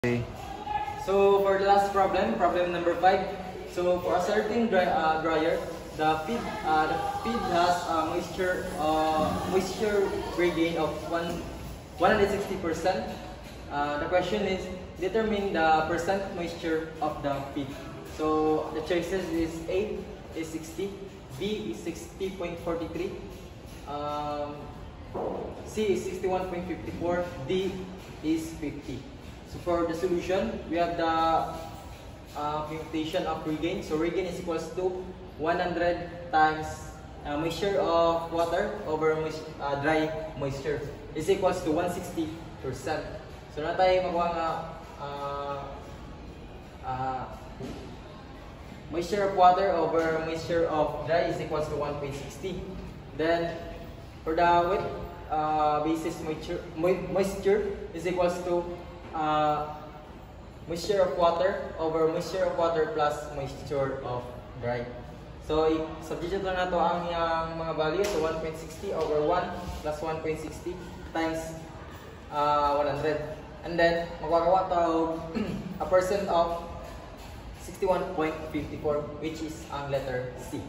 Okay. So for the last problem, problem number 5. So for a certain dryer, the feed has a moisture regain of 160%. The question is determine the percent moisture of the feed. So the choices is A is 60, B is 60.43, C is 61.54, D is 50. So for the solution, we have the computation of regain. So regain is equals to 100 times moisture of water over dry moisture is equals to 160%. So na tayo magawa nga moisture of water over moisture of dry is equals to 1.60. Then for the wet basis moisture is equals to moisture of water over moisture of water plus moisture of dry. So substitute lang nato ang mga value. So 1.60 over 1 plus 1.60 times 100. And then magagawa tayo a percent of 61.54, which is ang letter C.